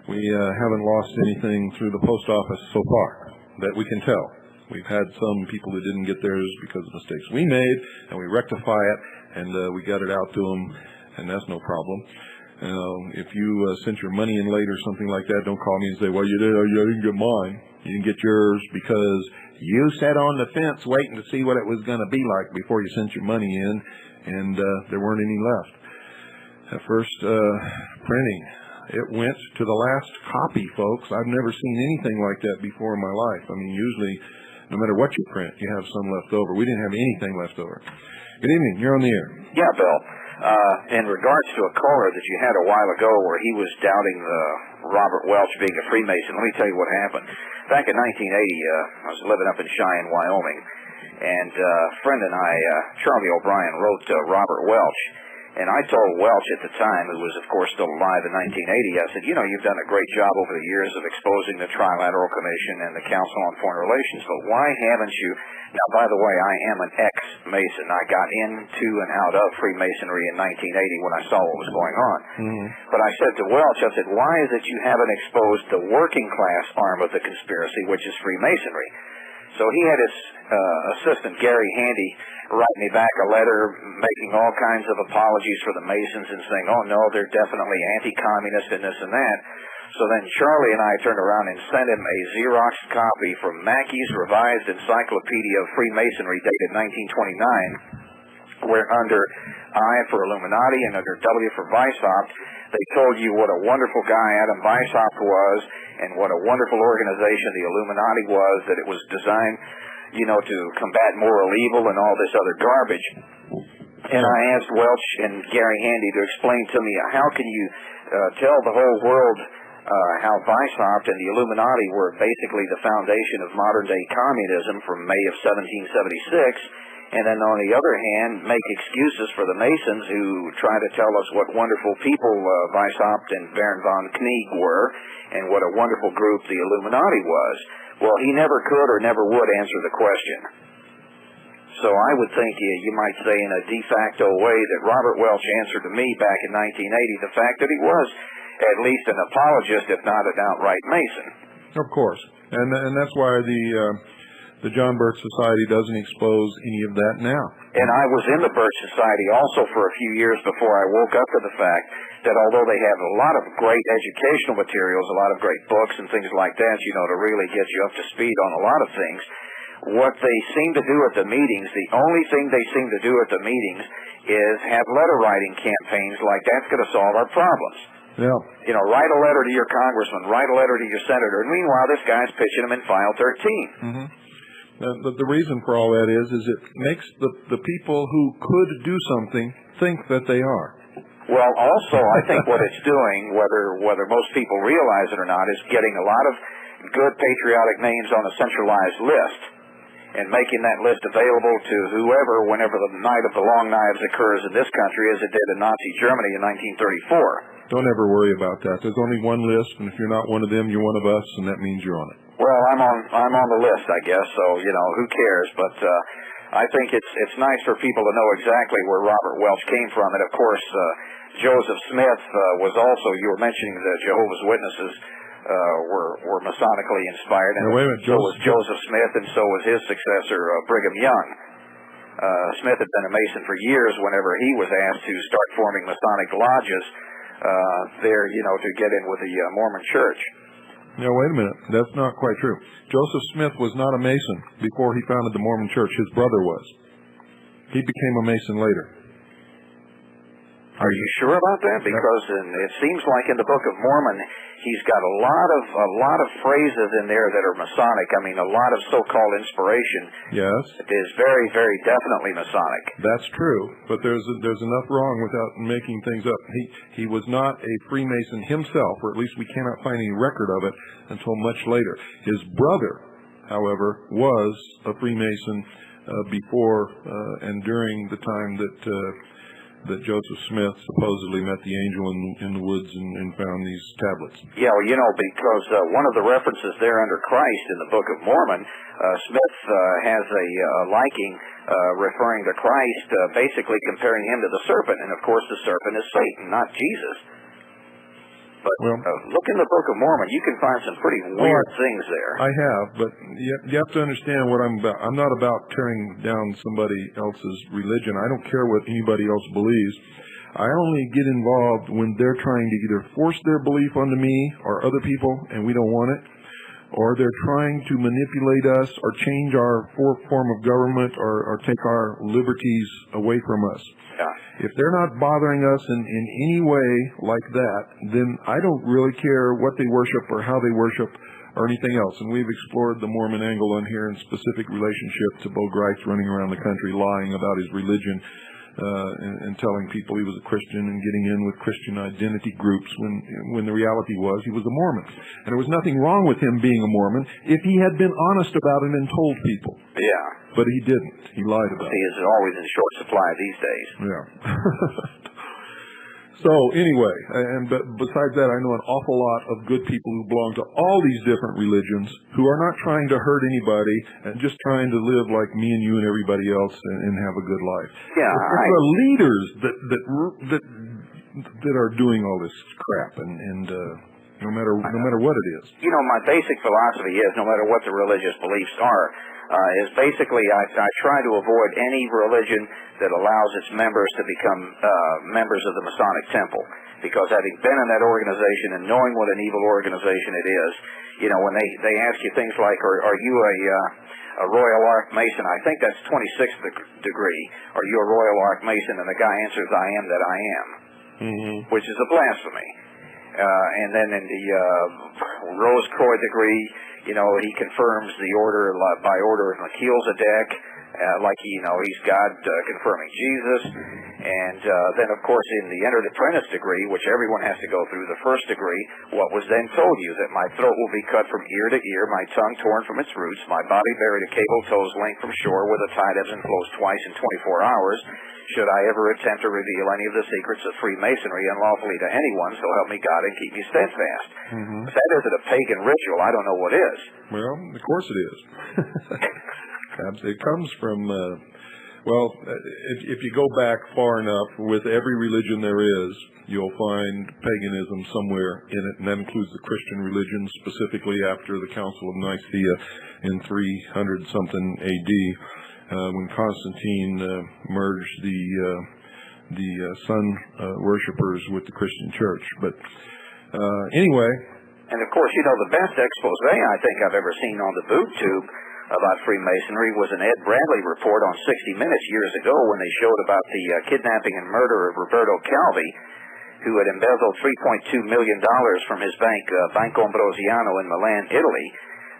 We haven't lost anything through the post office so far that we can tell. We've had some people that didn't get theirs because of mistakes we made, and we rectify it, and we got it out to them, and that's no problem. If you sent your money in late or something like that, don't call me and say, well, you didn't get mine. You didn't get yours because you sat on the fence waiting to see what it was going to be like before you sent your money in, and there weren't any left. That first printing, it went to the last copy, folks. I've never seen anything like that before in my life. I mean, usually, no matter what you print, you have some left over. We didn't have anything left over. Good evening. You're on the air. Yeah, Bill. In regards to a caller that you had a while ago where he was doubting Robert Welch being a Freemason, let me tell you what happened. Back in 1980, I was living up in Cheyenne, Wyoming, and a friend and I, Charlie O'Brien, wrote Robert Welch. And I told Welch at the time, who was, of course, still alive in 1980, I said, you know, you've done a great job over the years of exposing the Trilateral Commission and the Council on Foreign Relations, but why haven't you... Now, by the way, I am an ex-Mason. I got into and out of Freemasonry in 1980 when I saw what was going on. Mm-hmm. But I said to Welch, I said, why is it you haven't exposed the working-class arm of the conspiracy, which is Freemasonry? So he had his assistant, Gary Handy, write me back a letter making all kinds of apologies for the Masons and saying, oh, no, they're definitely anti-communist and this and that. So then Charlie and I turned around and sent him a Xerox copy from Mackey's Revised Encyclopedia of Freemasonry dated 1929, where under I for Illuminati and under W for Weishaupt, they told you what a wonderful guy Adam Weishaupt was and what a wonderful organization the Illuminati was, that it was designed, you know, to combat moral evil and all this other garbage. And I asked Welch and Gary Handy to explain to me, how can you tell the whole world how Weishaupt and the Illuminati were basically the foundation of modern-day communism from May of 1776, and then on the other hand, make excuses for the Masons who try to tell us what wonderful people Weishaupt and Baron von Knieg were, and what a wonderful group the Illuminati was. Well, he never could or never would answer the question. So I would think you might say in a de facto way that Robert Welch answered to me back in 1980 the fact that he was at least an apologist, if not an outright Mason. Of course. And that's why the John Birch Society doesn't expose any of that now. And I was in the Birch Society also for a few years before I woke up to the fact that although they have a lot of great educational materials, a lot of great books and things like that, you know, to really get you up to speed on a lot of things, what they seem to do at the meetings, the only thing they seem to do at the meetings is have letter writing campaigns like that's going to solve our problems. Yeah. You know, write a letter to your congressman, write a letter to your senator, and meanwhile this guy's pitching them in file 13. Mm-hmm. The reason for all that is it makes the people who could do something think that they are. Well, also, I think what it's doing, whether most people realize it or not, is getting a lot of good patriotic names on a centralized list and making that list available to whoever whenever the Night of the Long Knives occurs in this country, as it did in Nazi Germany in 1934. Don't ever worry about that. There's only one list, and if you're not one of them, you're one of us, and that means you're on it. Well, I'm on the list, I guess, so, you know, who cares? But I think it's nice for people to know exactly where Robert Welch came from. And, of course, Joseph Smith was also, you were mentioning the Jehovah's Witnesses were Masonically inspired. And wait a minute, so was Joseph Smith, and so was his successor, Brigham Young. Smith had been a Mason for years whenever he was asked to start forming Masonic lodges there, you know, to get in with the Mormon Church. No, wait a minute. That's not quite true. Joseph Smith was not a Mason before he founded the Mormon Church. His brother was. He became a Mason later. Are you sure about that? Because it seems like in the Book of Mormon, he's got a lot of phrases in there that are Masonic. I mean, a lot of so-called inspiration. Yes. It is very, very definitely Masonic. That's true, but there's enough wrong without making things up. He was not a Freemason himself, or at least we cannot find any record of it until much later. His brother, however, was a Freemason before and during the time that Joseph Smith supposedly met the angel in the woods and found these tablets. Yeah, well, you know, because one of the references there under Christ in the Book of Mormon, Smith has a liking referring to Christ, basically comparing him to the serpent. And, of course, the serpent is Satan, not Jesus. But look in the Book of Mormon. You can find some pretty weird things there. I have, but you have to understand what I'm about. I'm not about tearing down somebody else's religion. I don't care what anybody else believes. I only get involved when they're trying to either force their belief onto me or other people, and we don't want it, or they're trying to manipulate us or change our form of government or take our liberties away from us. Yeah. If they're not bothering us in any way like that, then I don't really care what they worship or how they worship or anything else. And we've explored the Mormon angle on here in specific relationship to Bo Grice running around the country lying about his religion and telling people he was a Christian and getting in with Christian identity groups when the reality was he was a Mormon. And there was nothing wrong with him being a Mormon if he had been honest about it and told people. Yeah. But he didn't. He lied about it. He is always in short supply these days. Yeah. So anyway, but besides that, I know an awful lot of good people who belong to all these different religions who are not trying to hurt anybody and just trying to live like me and you and everybody else and have a good life. Yeah, it's the leaders that are doing all this crap, and no matter what it is. You know, my basic philosophy is no matter what the religious beliefs are, is basically I try to avoid any religion that allows its members to become members of the Masonic Temple. Because having been in that organization and knowing what an evil organization it is, you know, when they ask you things like, are you a Royal Arc Mason? I think that's 26th degree. Are you a Royal Arc Mason? And the guy answers, I am that I am, which is a blasphemy. And then in the Rose Croix degree, you know, he confirms the order by order of Melchizedek, like he's God confirming Jesus. And then, of course, in the Entered Apprentice degree, which everyone has to go through, the first degree, what was then told you, that my throat will be cut from ear to ear, my tongue torn from its roots, my body buried a cable toes length from shore, where the tide ebbs and flows twice in 24 hours, should I ever attempt to reveal any of the secrets of Freemasonry unlawfully to anyone, so help me God and keep me steadfast. If that isn't a pagan ritual, I don't know what is. Well, of course it is. It comes from, if you go back far enough, with every religion there is, you'll find paganism somewhere in it, and that includes the Christian religion, specifically after the Council of Nicaea in 300-something A.D., when Constantine merged the sun worshippers with the Christian church. But anyway. And of course, you know, the best expose I think I've ever seen on the boob tube about Freemasonry was an Ed Bradley report on 60 Minutes years ago when they showed about the kidnapping and murder of Roberto Calvi, who had embezzled $3.2 million from his bank, Banco Ambrosiano in Milan, Italy,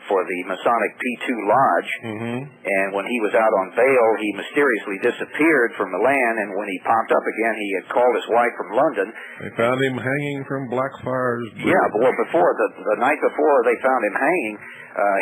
for the Masonic P2 Lodge. And when he was out on bail, he mysteriously disappeared from Milan, and when he popped up again, he had called his wife from London. They found him hanging from Blackfriars Bridge. Yeah, well, the night before they found him hanging,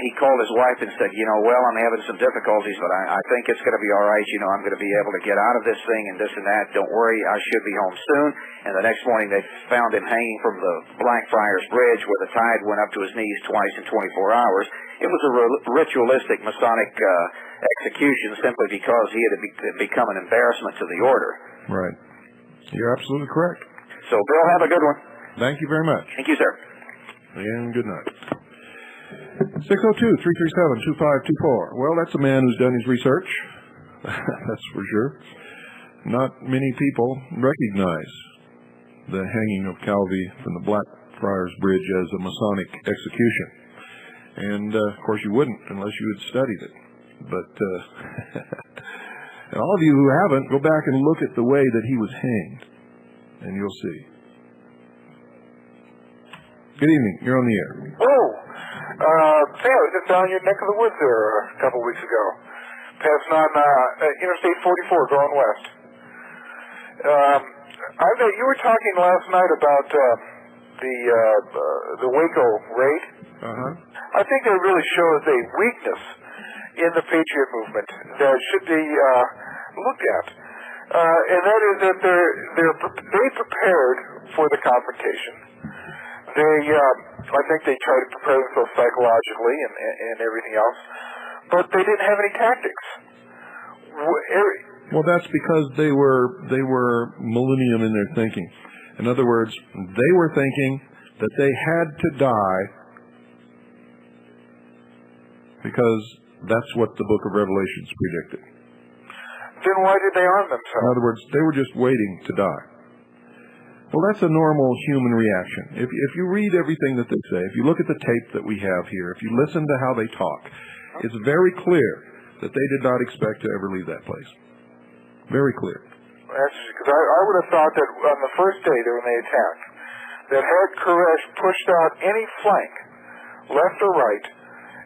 he called his wife and said, well, I'm having some difficulties, but I think it's going to be all right. I'm going to be able to get out of this thing and this and that. Don't worry, I should be home soon. And the next morning they found him hanging from the Blackfriars Bridge, where the tide went up to his knees twice in 24 hours. It was a ritualistic Masonic execution simply because he had become an embarrassment to the order. Right. You're absolutely correct. So, Bill, have a good one. Thank you very much. Thank you, sir. And good night. 602-337-2524. Well, that's a man who's done his research. That's for sure. Not many people recognize the hanging of Calvi from the Blackfriars Bridge as a Masonic execution. And, of course, you wouldn't unless you had studied it. But and all of you who haven't, go back and look at the way that he was hanged, and you'll see. Good evening. You're on the air. Oh, I was just down your neck of the woods there a couple of weeks ago, passing on Interstate 44 going west. You were talking last night about the Waco raid. I think that really shows a weakness in the Patriot movement that should be looked at, and that is that they prepared for the confrontation. I think they tried to prepare themselves psychologically and everything else, but they didn't have any tactics. Well, that's because they were millennium in their thinking. In other words, they were thinking that they had to die because that's what the book of Revelations predicted. Then why did they arm themselves? In other words, they were just waiting to die. Well, that's a normal human reaction. If you read everything that they say, if you look at the tape that we have here, if you listen to how they talk, it's very clear that they did not expect to ever leave that place. Very clear. Because I would have thought that on the first day when they attacked, that had Koresh pushed out any flank, left or right,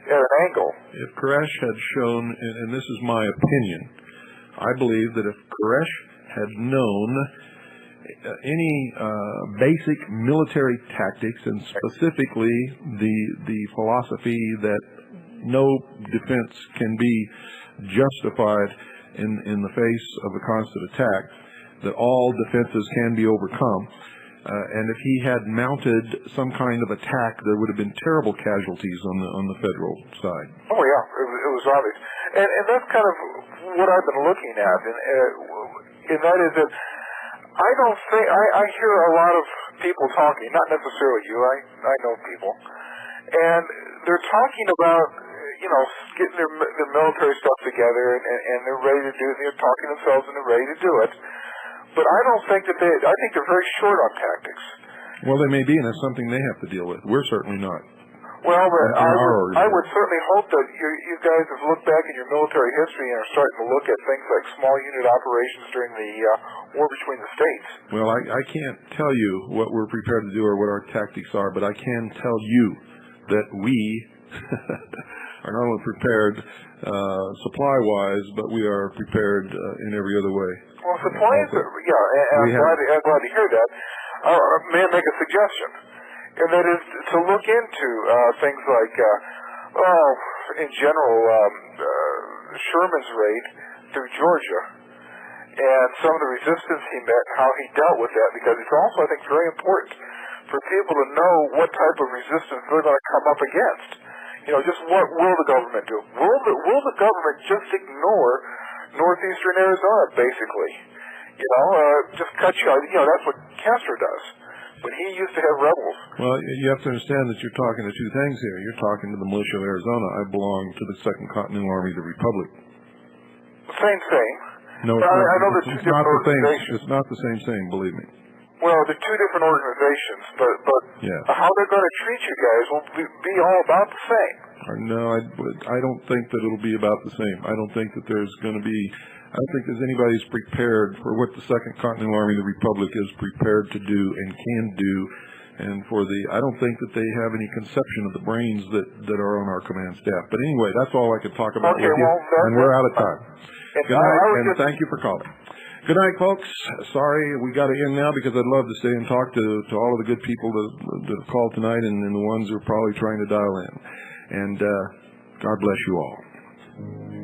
at an angle. If Koresh had shown, and this is my opinion, I believe that if Koresh had known any basic military tactics, and specifically the philosophy that no defense can be justified in the face of a constant attack, that all defenses can be overcome, and if he had mounted some kind of attack, there would have been terrible casualties on the federal side. Oh yeah, it was obvious, and that's kind of what I've been looking at, and that is that I don't think I hear a lot of people talking, not necessarily you. I know people, and they're talking about getting their military stuff together, and they're ready to do it. They're talking themselves and they're ready to do it. But I don't think that I think they're very short on tactics. Well, they may be, and it's something they have to deal with. We're certainly not. Well, I would certainly hope that you guys have looked back in your military history and are starting to look at things like small unit operations during the war between the states. Well, I can't tell you what we're prepared to do or what our tactics are, but I can tell you that we are not only prepared supply-wise, but we are prepared in every other way. Well, supplies, and I'm glad to hear that. May I make a suggestion? And that is to look into things like, in general, Sherman's raid through Georgia, and some of the resistance he met, how he dealt with that, because it's also, I think, very important for people to know what type of resistance they're going to come up against. Just what will the government do? Will the government just ignore northeastern Arizona, basically? Just cut you out. That's what Castro does. But he used to have rebels. Well, you have to understand that you're talking to two things here. You're talking to the militia of Arizona. I belong to the Second Continental Army of the Republic. Same. No, I know they're two different organizations. It's not the same, believe me. Well, they're two different organizations, but how they're going to treat you guys will be all about the same. No, I don't think that it'll be about the same. I don't think that there's going to be... I don't think there's anybody who's prepared for what the Second Continental Army of the Republic is prepared to do and can do, and I don't think that they have any conception of the brains that are on our command staff. But anyway, that's all I could talk about with you, and we're out of time. Good night, and thank you for calling. Good night, folks. Sorry we got to end now, because I'd love to stay and talk to all of the good people that have called tonight, and the ones who are probably trying to dial in. And God bless you all. Thank you.